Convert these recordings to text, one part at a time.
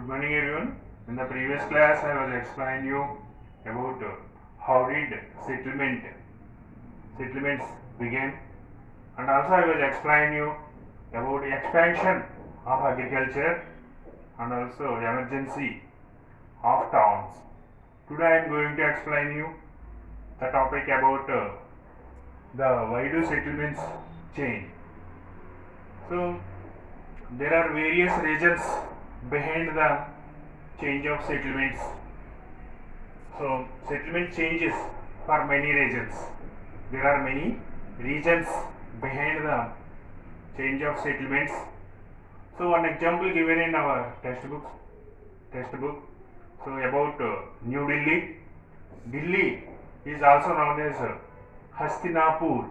morning everyone. In the previous class I was explaining you about how did settlements began, and also I was explaining you about expansion of agriculture and also emergency of towns. Today I am going to explain you the topic about the why do settlements change. So there are various reasons behind the change of settlements. So settlement changes for many reasons. There are many reasons behind the change of settlements. So one example given in our textbook. So about New Delhi. Delhi is also known as Hastinapur.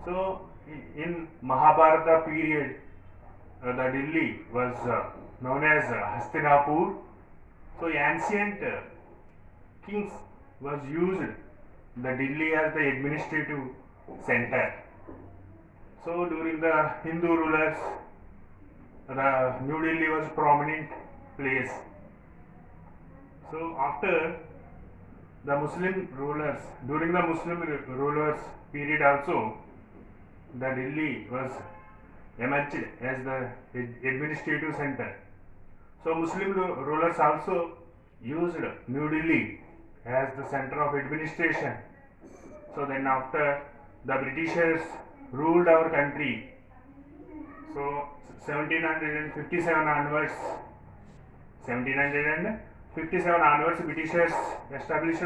So in Mahabharata period, the Delhi was known as Hastinapur. So ancient kings was used the Delhi as the administrative center. So during the Hindu rulers, the New Delhi was prominent place. So after the Muslim rulers, during the Muslim rulers period also, the Delhi was emerged as the administrative center. So Muslim rulers also used New Delhi as the center of administration. So then after the Britishers ruled our country, so 1757 onwards, Britishers established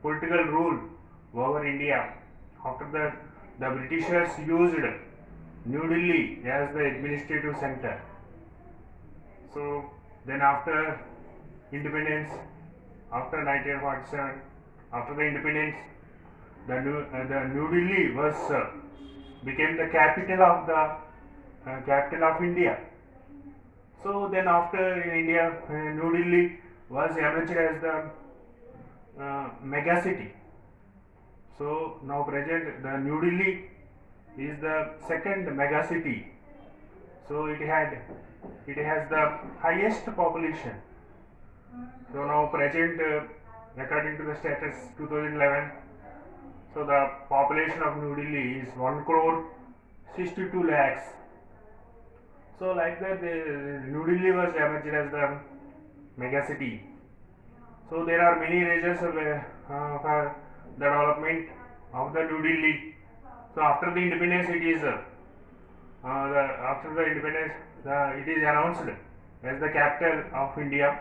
political rule over India. After that, the Britishers used New Delhi as the administrative center. So then after independence, after 1947, after the independence, the New Delhi was became the capital of India. So then after in India, New Delhi was emerged as the mega city. So now present the New Delhi is the second mega city. So it has the highest population. So now present according to the status 2011, so the population of New Delhi is 1 crore 62 lakhs. So like that, New Delhi was emerged as the mega city. So there are many reasons for the development of the New Delhi. So after the independence, it is it is announced as the capital of India.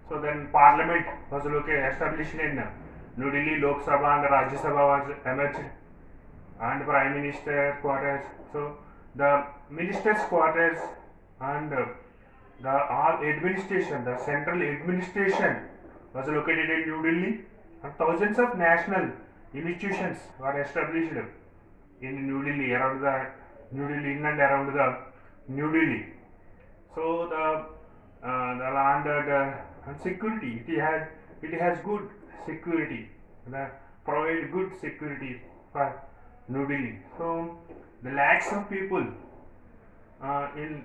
So then Parliament was established in New Delhi. Lok Sabha and Rajya Sabha was emerged, and Prime Minister quarters. So the ministers' quarters and the all administration, the central administration was located in New Delhi, and thousands of national institutions were established in New Delhi, around the New Delhi, in and around the New Delhi. So the land and security, it has good security, provide good security for New Delhi. So the lakhs of people in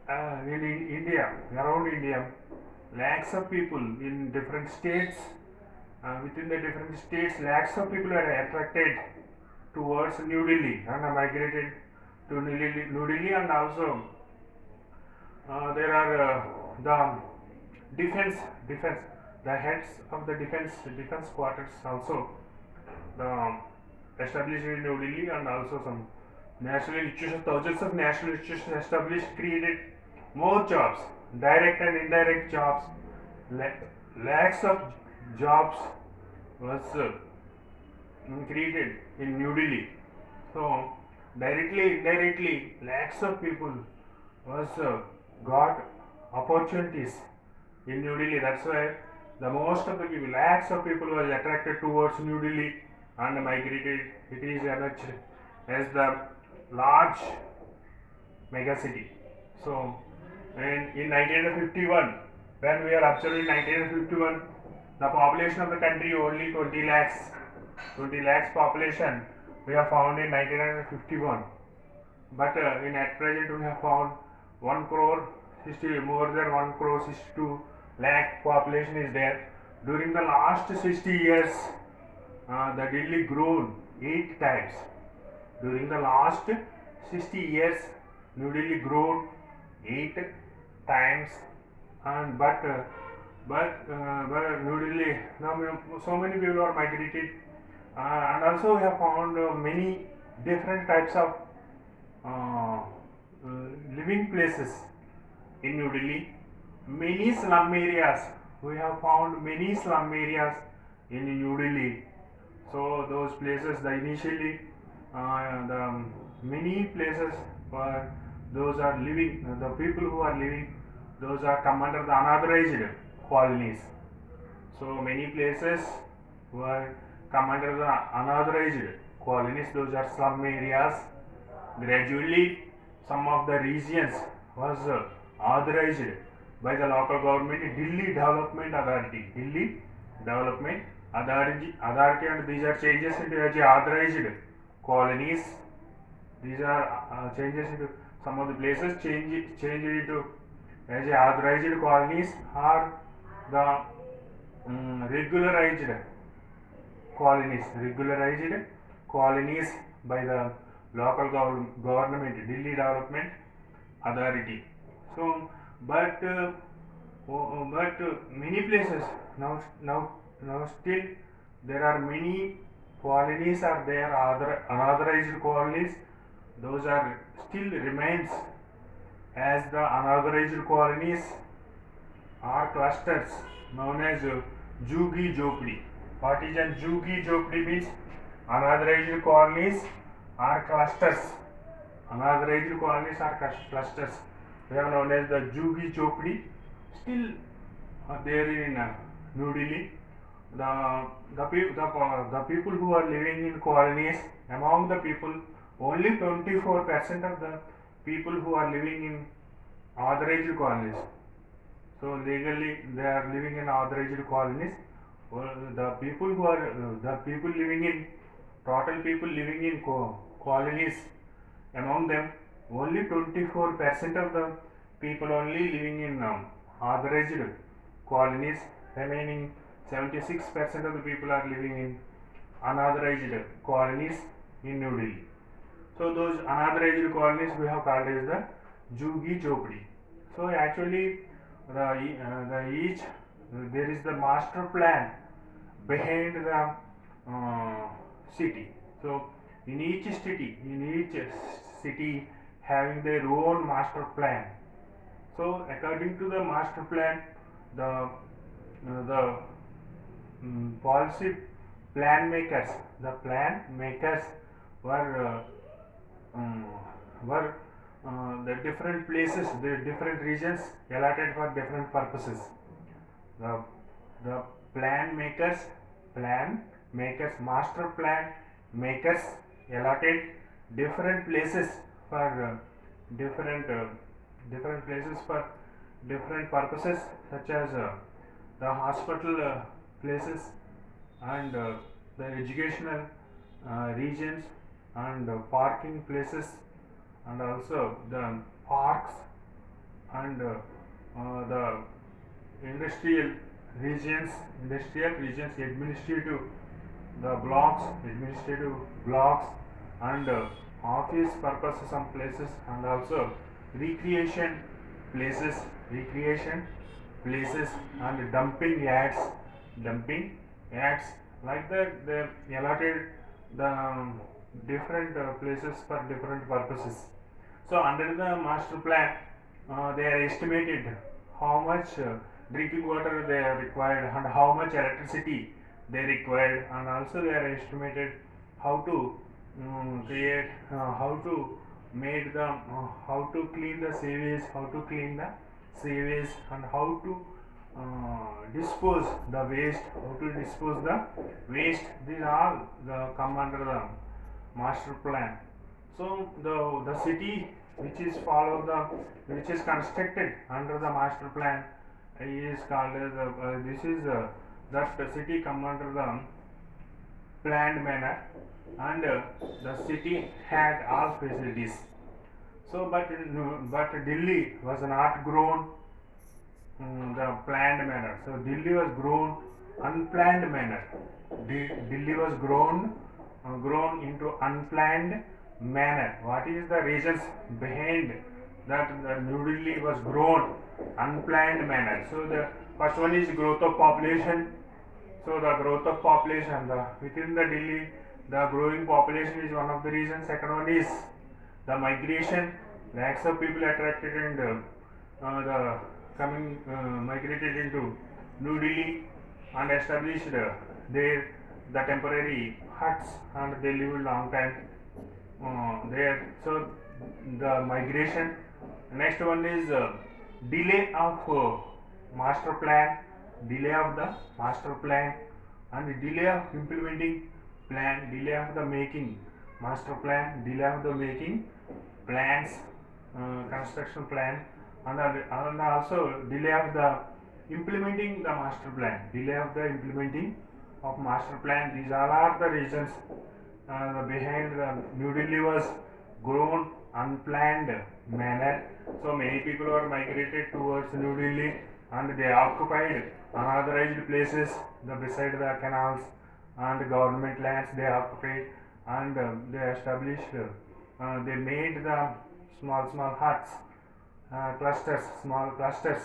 India, around India, lakhs of people in different states, within the different states, lakhs of people are attracted towards New Delhi and migrated to New Delhi, and also there are the defense, the heads of the defense quarters also established in New Delhi, and also some national institutions, thousands of national institutions established, created more jobs, direct and indirect jobs, lakhs of jobs was created in New Delhi. So directly, indirectly, lakhs of people was got opportunities in New Delhi. That's why the most of the people, lakhs of people was attracted towards New Delhi and migrated. It is emerged as the large mega city. So in 1951, when we are observing 1951, the population of the country only 20 lakhs population we have found in 1951, but in at present we have found 1 crore 60 more than 1 crore 62 lakh population is there. During the last 60 years, the Delhi grown 8 times. During the last 60 years, New Delhi grown 8 times, and but New Delhi now so many people are migrated, and also we have found many different types of uh, living places in New Delhi. Many slum areas. We have found many slum areas in New Delhi. So those places, the initially the many places where those are living, the people who are living, those are come under the unauthorized colonies. So many places were come under the unauthorized colonies. Those are slum areas. Gradually, some of the regions was authorized by the local government, Delhi Development Authority. Delhi Development Authority, and these are changes into as authorized colonies. These are changes into some of the places changed into as authorized colonies or the regularized colonies by the local government, Delhi Development Authority. So, but many places now still there are many colonies are there, other unauthorized colonies. Those are still remains as the unauthorized colonies are clusters known as Jhugi Jhopdi. What is a Jhugi Jhopdi means? Unauthorized colonies are clusters. Unauthorized colonies are clusters. They are known as the Jhugi Jhopdi. Still there in New Delhi. The people who are living in colonies, among the people, only 24% of the people who are living in authorized colonies. So legally they are living in authorized colonies. The people who are the people living in total people living in colonies, among them only 24% of the people only living in authorized colonies. Remaining 76% of the people are living in unauthorized colonies in New Delhi. So those unauthorized colonies we have called as the Jhugi Jhopdi. So actually there is the master plan behind the city. So in each city having their own master plan. So according to the master plan, the policy the plan makers were were the different places, the different regions allotted for different purposes. The the plan makers, master plan makers allotted different places for different places for different purposes, such as the hospital places and the educational regions and parking places, and also the parks and the industrial regions, administrative blocks, and office purposes some places, and also recreation recreation places, and dumping yards, like that they allotted the different places for different purposes. So under the master plan, they are estimated how much drinking water they are required and how much electricity they required, and also they are estimated how to create, how to make the how to clean the sewage, and how to dispose the waste. These all come under the master plan. So the city which is constructed under the master plan is called as that the city come under the planned manner, and the city had all facilities. So, but Delhi was not grown the planned manner. So Delhi was grown unplanned manner. Delhi was grown into unplanned manner. What is the reasons behind that the New Delhi was grown unplanned manner? So the first one is growth of population. So the growth of population, within the Delhi, the growing population is one of the reasons. Second one is the migration, lakhs of people attracted and the coming migrated into New Delhi and established there the temporary huts and they lived long time there. So the migration. Next one is delay of master plan, delay of the master plan and delay of implementing plan, delay of the making master plan, delay of the making plans, construction plan and also delay of the implementing the master plan, delay of the implementing of master plan. These all are the reasons behind the New Delhi was grown unplanned manner. So many people were migrated towards New Delhi and they occupied unauthorized places the beside the canals and government lands they occupied and they established they made the small huts, small clusters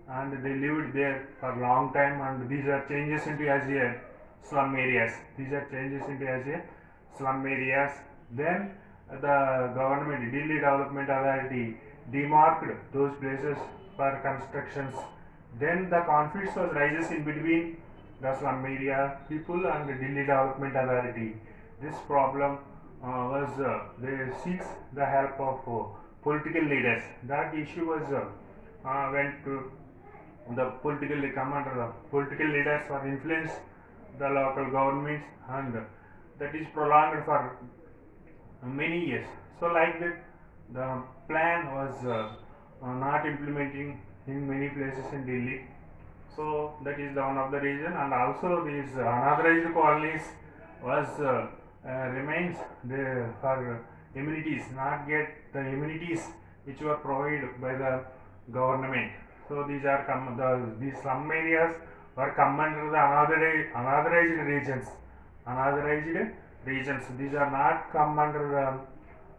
and they lived there for a long time and these are changes into as a slum areas. These are changes into as a slum areas. Then the government, Delhi Development Authority demarked those places for constructions. Then the conflicts was rises in between the slum area people and the Delhi Development Authority. This problem was they seeks the help of political leaders. That issue was went to the political commander. The political leaders were influenced the local governments and that is prolonged for many years. So like that the plan was not implementing in many places in Delhi. So that is the one of the reason and also these unauthorized colonies was remains there for amenities, not get the amenities which were provided by the government. So these are these slum areas were come under the unauthorized regions. Unauthorized regions. These are not come under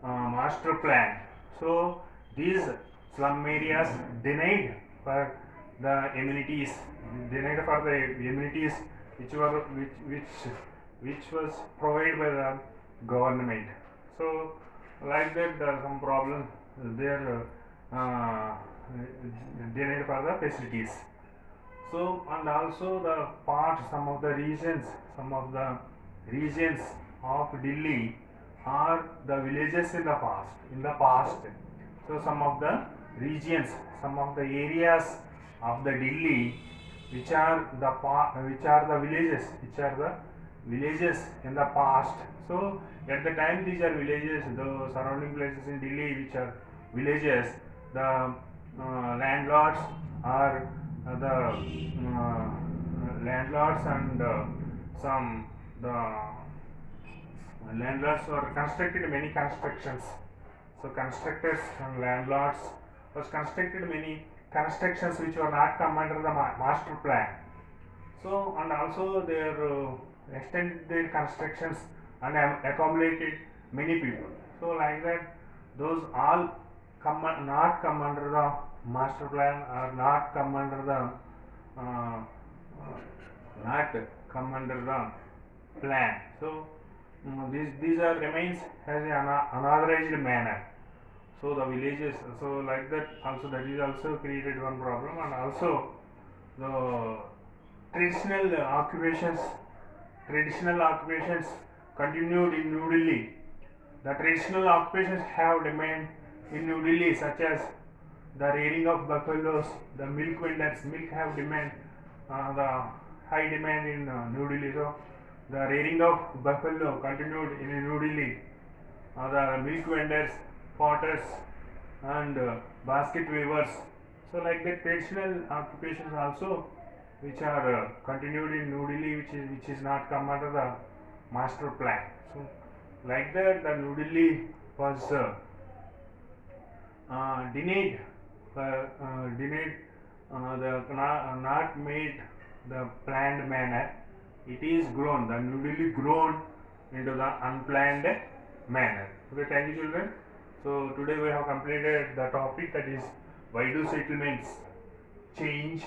the master plan. So these slum areas denied for the amenities, denied for the amenities which were which was provided by the government. So like that some problem there denied for the facilities. So and also the some of the regions of Delhi are the villages in the past. So some of the regions, some of the areas of the Delhi which are the villages in the past. So at the time these are villages, the surrounding places in Delhi which are villages, the landlords are landlords and some the landlords were constructed many constructions. So constructors and landlords was constructed many constructions which were not come under the master plan. So and also they extended their constructions and accommodated many people. So like that those all not come under the master plan or not come under the not come under the plan. So these are remains as an unauthorized manner. So the villages, so like that also that is also created one problem and also the traditional occupations continued in New Delhi. The traditional occupations have remained in New Delhi such as the rearing of buffaloes, the milk vendors, milk have demand, the high demand in New Delhi. So the rearing of buffalo continued in New Delhi. The milk vendors, potters, and basket weavers. So like the traditional occupations also, which are continued in New Delhi, which is not come under the master plan. So like that, the New Delhi was denied, denied not made the planned manner. It is grown, the newly grown into the unplanned manner. Okay, thank you, children. So today we have completed the topic, that is why do settlements change.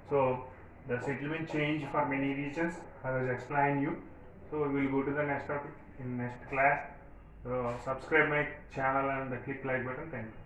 So the settlement change for many regions. I was explaining you. So we will go to the next topic in next class. So subscribe my channel and click like button. Thank you.